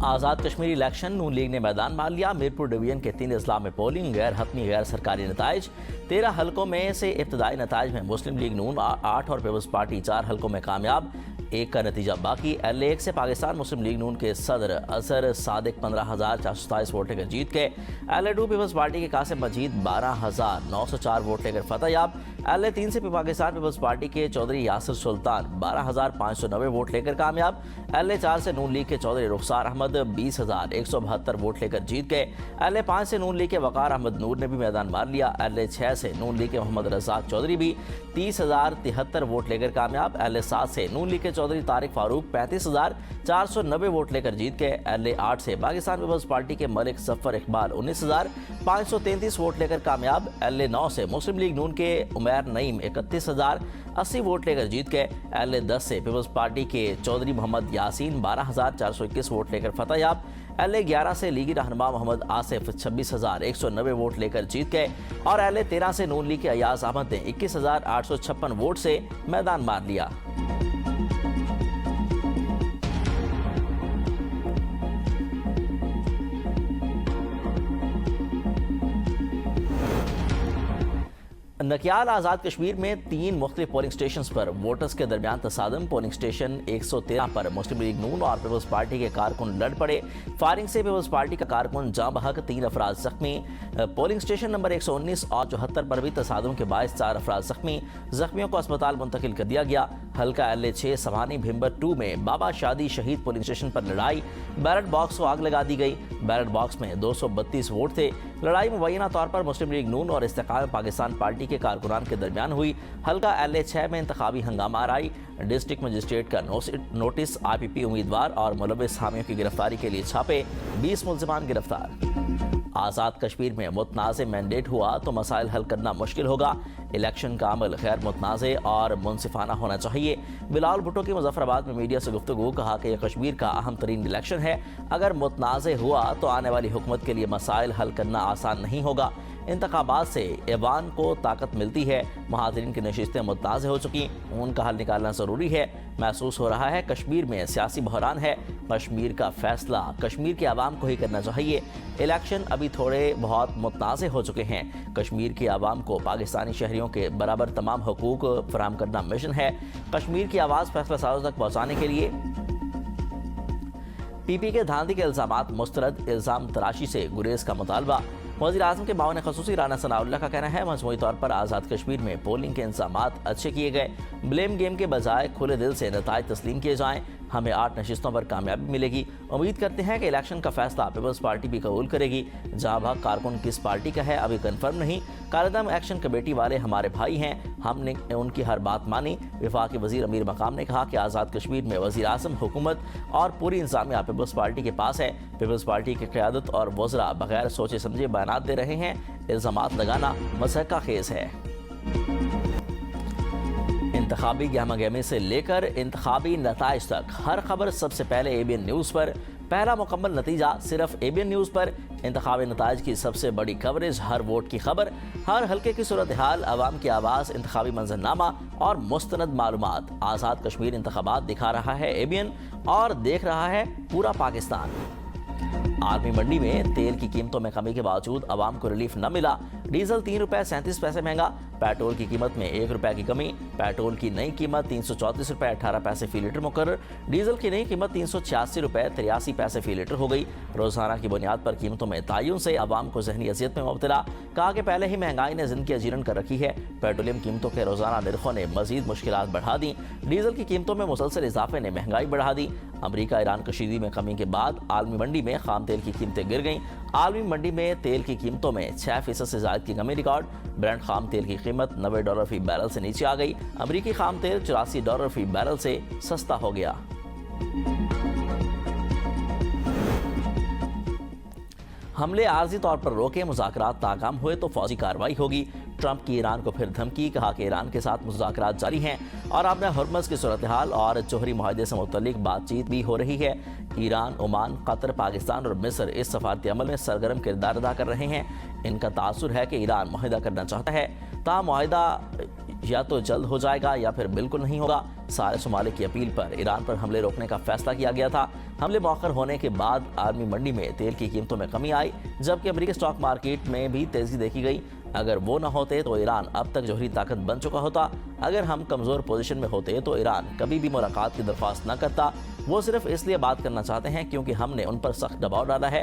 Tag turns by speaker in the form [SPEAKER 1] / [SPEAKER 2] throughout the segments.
[SPEAKER 1] آزاد Kashmiri election نون league نے میدان مار لیا۔ میرپور ڈویژن کے 3 اضلاع میں پولنگ، غیر حتمی غیر سرکاری نتائج۔ 13 حلقوں میں سے ابتدائی نتائج میں مسلم لیگ نون 8 اور پیپلز پارٹی 4 حلقوں میں کامیاب، 1 کا نتیجہ باقی۔ L1 سے پاکستان مسلم لیگ نون کے صدر اظہر صادق 15,427 ووٹ لے کر جیت گئے۔ L2 پیپلز پارٹی کے قاسم مجید 12,904 ووٹ لے کر فتح یاب۔ L3 سے پاکستان پیپلز پارٹی کے چودھری یاسر سلطان 12,590 ووٹ لے کر کامیاب۔ L4 سے نون لیگ کے چودھری رخسار احمد 20,172 ووٹ لے کر جیت گئے۔ L5 سے نون لیگ کے وقار احمد نور نے بھی میدان مار لیا۔ L6 سے نون لیگ کے محمد رزاق چودھری بھی 30,073 ووٹ لے کر کامیاب۔ L7 سے نون لیگ کے چودھری طارق فاروق 35,490 ووٹ لے کر جیت گئے۔ L8 سے پاکستان پیپلز پارٹی کے ملک ظفر اقبال 19,533 ووٹ لے کر کامیاب۔ L9 سے مسلم لیگ نون کے عمیر نعیم 31,080 ووٹ لے کر جیت گئے۔ L10 سے پیپلز پارٹی کے چودھری محمد یاسین 12,421 ووٹ لے کر فتح یاب۔ L11 سے لیگی رہنما محمد آصف 26,190 ووٹ لے کر جیت گئے اور L13 سے نون لیگ کے ایاز احمد نے 21,856 ووٹ سے میدان مار لیا۔ نکیال آزاد کشمیر میں 3 مختلف پولنگ سٹیشنز پر ووٹرز کے درمیان تصادم۔ پولنگ سٹیشن 113 پر مسلم لیگ نون اور پیپلز پارٹی کے کارکن لڑ پڑے۔ فائرنگ سے پیپلز پارٹی کا کارکن جاں بحق، 3 افراد زخمی۔ پولنگ سٹیشن نمبر 119 اور 74 پر بھی تصادم کے باعث 4 افراد زخمی۔ زخمیوں کو اسپتال منتقل کر دیا گیا۔ حلقہ L6 سوانی بھمبر 2 میں بابا شادی شہید پولنگ سٹیشن پر لڑائی، بیلٹ باکس کو آگ لگا دی گئی۔ بیلٹ باکس میں 232 ووٹ تھے۔ لڑائی مبینہ طور پر مسلم لیگ نون اور استقلال پاکستان پارٹی کے کارکنان کے درمیان ہوئی۔ حلقہ L6 میں انتخابی ہنگامہ آرائی، ڈسٹرکٹ مجسٹریٹ کا نوٹس، IPP امیدوار اور ملوث حامیوں کی گرفتاری کے لیے چھاپے، 20 ملزمان گرفتار۔ آزاد کشمیر میں متنازع مینڈیٹ ہوا تو مسائل حل کرنا مشکل ہوگا۔ الیکشن کا عمل غیر متنازع اور منصفانہ ہونا چاہیے۔ بلاول بھٹو کی مظفر آباد میں میڈیا سے گفتگو، کہا کہ یہ کشمیر کا اہم ترین الیکشن ہے، اگر متنازع ہوا تو آنے والی حکومت کے لیے مسائل حل کرنا آسان نہیں ہوگا۔ انتخابات سے ایوان کو طاقت ملتی ہے، مہاجرین کی نشستیں متنازع ہو چکی، ان کا حل نکالنا ضروری ہے۔ محسوس ہو رہا ہے کشمیر میں سیاسی بحران ہے، کشمیر کا فیصلہ کشمیر کے عوام کو ہی کرنا چاہیے۔ الیکشن ابھی تھوڑے بہت متنازع ہو چکے ہیں، کشمیر کے عوام کو پاکستانی شہریوں کے برابر تمام حقوق فراہم کرنا مشن ہے۔ کشمیر کی آواز فیصلہ سازوں تک پہنچانے کے لیے PP کے دھاندلی کے الزامات مسترد، الزام تراشی سے گریز کا مطالبہ۔ وزیر اعظم کے معاون خصوصی رانا ثناء اللہ کا کہنا ہے مجموعی طور پر آزاد کشمیر میں پولنگ کے انتظامات اچھے کیے گئے، بلیم گیم کے بجائے کھلے دل سے نتائج تسلیم کیے جائیں، ہمیں 8 نشستوں پر کامیابی ملے گی۔ امید کرتے ہیں کہ الیکشن کا فیصلہ پیپلز پارٹی بھی قبول کرے گی۔ جہاں بھاگ کارکن کس پارٹی کا ہے ابھی کنفرم نہیں، کالعدم ایکشن کمیٹی والے ہمارے بھائی ہیں، ہم نے ان کی ہر بات مانی۔ وفاقی وزیر امیر مقام نے کہا کہ آزاد کشمیر میں وزیر اعظم، حکومت اور پوری انتظامیہ پیپلز پارٹی کے پاس ہے۔ پیپلز پارٹی کی قیادت اور وزراء بغیر سوچے سمجھے بیانات دے رہے ہیں، الزامات لگانا مضحکہ خیز ہے۔ انتخابی گہما گہمی سے لے کر انتخابی نتائج تک ہر خبر سب سے پہلے ABN نیوز پر، پہلا مکمل نتیجہ صرف ABN نیوز پر۔ انتخابی نتائج کی سب سے بڑی کوریج، ہر ووٹ کی خبر، ہر حلقے کی صورتحال، عوام کی آواز، انتخابی منظرنامہ اور مستند معلومات۔ آزاد کشمیر انتخابات دکھا رہا ہے ABN اور دیکھ رہا ہے پورا پاکستان۔ عالمی منڈی میں تیل کی قیمتوں میں کمی کے باوجود عوام کو ریلیف نہ ملا۔ ڈیزل 3 روپے 37 پیسے مہنگا، پیٹرول کی قیمت میں 1 روپے کی کمی، پیٹرول کی نئی قیمت 334 روپے 18 پیسے فی لیٹر مقرر، ڈیزل کی نئی قیمت 386 روپے 83 پیسے فی لیٹر ہو گئی۔ روزانہ کی بنیاد پر قیمتوں میں تعین سے عوام کو ذہنی اذیت میں مبتلا، کہا کہ پہلے ہی مہنگائی نے زندگی اجیرن کر رکھی ہے، پیٹرولیم قیمتوں کے روزانہ نرخوں نے مزید مشکلات بڑھا دیں، ڈیزل کی قیمتوں میں مسلسل اضافے نے مہنگائی بڑھا دی۔ امریکہ ایران کشیدگی میں کمی کے بعد عالمی منڈی میں خام تیل کی قیمتیں گر گئیں۔ عالمی منڈی میں تیل کی قیمتوں میں 6% سے زائد کی کمی ریکارڈ، برنٹ خام تیل کی قیمت $90 فی بیرل سے نیچے آ گئی، امریکی خام تیل $84 فی بیرل سے سستا ہو گیا۔ حملے عارضی طور پر روکے، مذاکرات ناکام ہوئے تو فوجی کارروائی ہوگی۔ ٹرمپ کی ایران کو پھر دھمکی، کہا کہ ایران کے ساتھ مذاکرات جاری ہیں اور اب ہرمز کی صورتحال اور جوہری معاہدے سے متعلق بات چیت بھی ہو رہی ہے۔ ایران، عمان، قطر، پاکستان اور مصر اس سفارتی عمل میں سرگرم کردار ادا کر رہے ہیں۔ ان کا تاثر ہے کہ ایران معاہدہ کرنا چاہتا ہے، تاہم معاہدہ یا تو جلد ہو جائے گا یا پھر بالکل نہیں ہوگا۔ سارے ممالک کی اپیل پر ایران پر حملے روکنے کا فیصلہ کیا گیا تھا۔ حملے مؤخر ہونے کے بعد عالمی منڈی میں تیل کی قیمتوں میں کمی آئی، جبکہ امریکی اسٹاک مارکیٹ میں بھی تیزی دیکھی گئی۔ اگر وہ نہ ہوتے تو ایران اب تک جوہری طاقت بن چکا ہوتا۔ اگر ہم کمزور پوزیشن میں ہوتے تو ایران کبھی بھی ملاقات کی درخواست نہ کرتا۔ وہ صرف اس لیے بات کرنا چاہتے ہیں کیونکہ ہم نے ان پر سخت دباؤ ڈالا ہے۔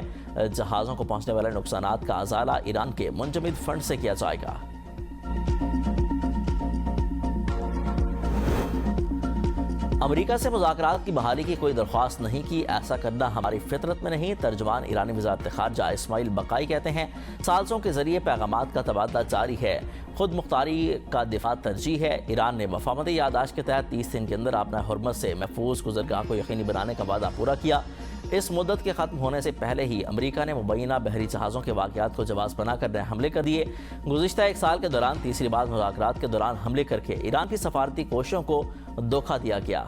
[SPEAKER 1] جہازوں کو پہنچنے والے نقصانات کا ازالہ ایران کے منجمد فنڈ سے کیا جائے گا۔ امریکہ سے مذاکرات کی بحالی کی کوئی درخواست نہیں کی، ایسا کرنا ہماری فطرت میں نہیں۔ ترجمان ایرانی وزارت خارجہ اسماعیل بقائی کہتے ہیں، ثالثوں کے ذریعے پیغامات کا تبادلہ جاری ہے، خود مختاری کا دفاع ترجیح ہے۔ ایران نے مفاہمتی یادداشت کے تحت 30 دن کے اندر اپنا حرمت سے محفوظ گزرگاہ کو یقینی بنانے کا وعدہ پورا کیا۔ اس مدت کے ختم ہونے سے پہلے ہی امریکہ نے مبینہ بحری جہازوں کے واقعات کو جواز بنا کر نئے حملے کر دیے۔ گزشتہ ایک سال کے دوران تیسری بار مذاکرات کے دوران حملے کر کے ایران کی سفارتی کوششوں کو دھوکہ دیا گیا۔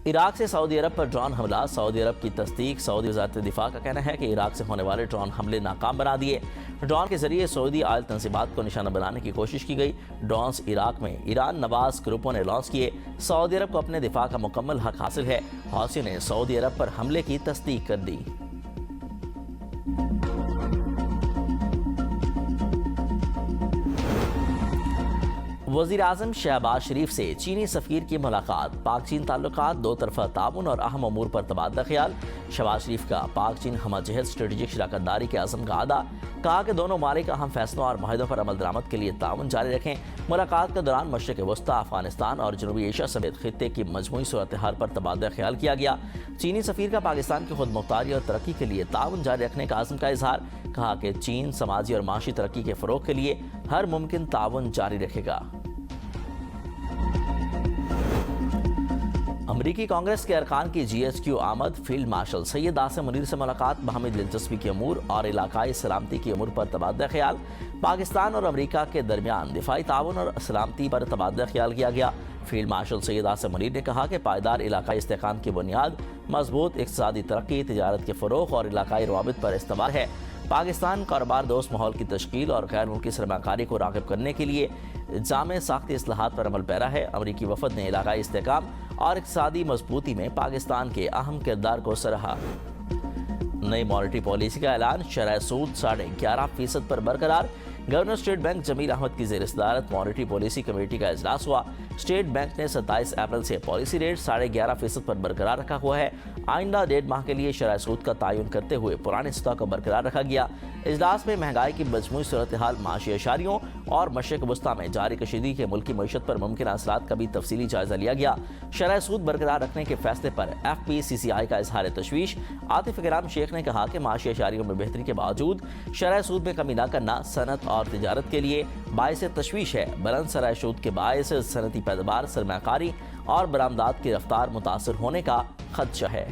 [SPEAKER 1] عراق سے سعودی عرب پر ڈرون حملہ، سعودی عرب کی تصدیق۔ سعودی وزارت دفاع کا کہنا ہے کہ عراق سے ہونے والے ڈرون حملے ناکام بنا دیے۔ ڈرون کے ذریعے سعودی آئل تنصیبات کو نشانہ بنانے کی کوشش کی گئی۔ ڈرونز عراق میں ایران نواز گروپوں نے لانچ کیے۔ سعودی عرب کو اپنے دفاع کا مکمل حق حاصل ہے۔ حوثیوں نے سعودی عرب پر حملے کی تصدیق کر دی۔ وزیر اعظم شہباز شریف سے چینی سفیر کی ملاقات، پاک چین تعلقات، دو طرفہ تعاون اور اہم امور پر تبادلہ خیال۔ شہباز شریف کا پاک چین ہمہ جہت اسٹریٹجک شراکت داری کے عزم کا اعادہ، کہا کہ دونوں ممالک اہم فیصلوں اور معاہدوں پر عمل درآمد کے لیے تعاون جاری رکھیں۔ ملاقات کے دوران مشرق وسطیٰ، افغانستان اور جنوبی ایشیا سمیت خطے کی مجموعی صورتحال پر تبادلہ خیال کیا گیا۔ چینی سفیر کا پاکستان کی خود مختاری اور ترقی کے لیے تعاون جاری رکھنے کا عزم کا اظہار، کہا کہ چین سماجی اور معاشی ترقی کے فروغ کے لیے ہر ممکن تعاون جاری رکھے گا۔ امریکی کانگریس کے ارکان کی جی ایچ کیو آمد، فیلڈ مارشل سید عاصم منیر سے ملاقات، باہمی دلچسپی کے امور اور علاقائی سلامتی کے امور پر تبادلہ خیال۔ پاکستان اور امریکہ کے درمیان دفاعی تعاون اور سلامتی پر تبادلہ خیال کیا گیا۔ فیلڈ مارشل سید عاصم منیر نے کہا کہ پائیدار علاقائی استحکام کی بنیاد مضبوط اقتصادی ترقی، تجارت کے فروغ اور علاقائی روابط پر استوار ہے۔ پاکستان کاروبار دوست ماحول کی تشکیل اور غیر ملکی سرمایہ کاری کو راغب کرنے کے لیے جامع ساختی اصلاحات پر عمل پیرا ہے۔ امریکی وفد نے علاقائی استحکام اور اقتصادی مضبوطی میں پاکستان کے اہم کردار کو سراہا۔ نئی مانیٹری پالیسی کا اعلان، شرح سود 11.5% پر برقرار۔ گورنر اسٹیٹ بینک جمیل احمد کی زیر صدارت مانیٹری پالیسی کمیٹی کا اجلاس ہوا۔ اسٹیٹ بینک نے 27 اپریل سے پالیسی ریٹ 11.5% پر برقرار رکھا ہوا ہے۔ آئندہ 1.5 ماہ کے لیے شرح سود کا تعین کرتے ہوئے پرانے سطح کو برقرار رکھا گیا۔ اجلاس میں مہنگائی کی مجموعی صورتحال، معاشی اشاریوں اور مشرق وسطیٰ میں جاری کشیدگی کے ملکی معیشت پر ممکنہ اثرات کا بھی تفصیلی جائزہ لیا گیا۔ شرح سود برقرار رکھنے کے فیصلے پر ایف پی سی سی آئی کا اظہار تشویش۔ عاطف اکرام شیخ نے کہا کہ معاشی اشاریوں میں بہتری کے باوجود شرح سود میں کمی نہ کرنا صنعت اور تجارت کے لیے باعث تشویش ہے۔ بلند شرح سود کے باعث صنعتی پیداوار، سرمایہ کاری اور برآمدات کی رفتار متاثر ہونے کا خدشہ ہے۔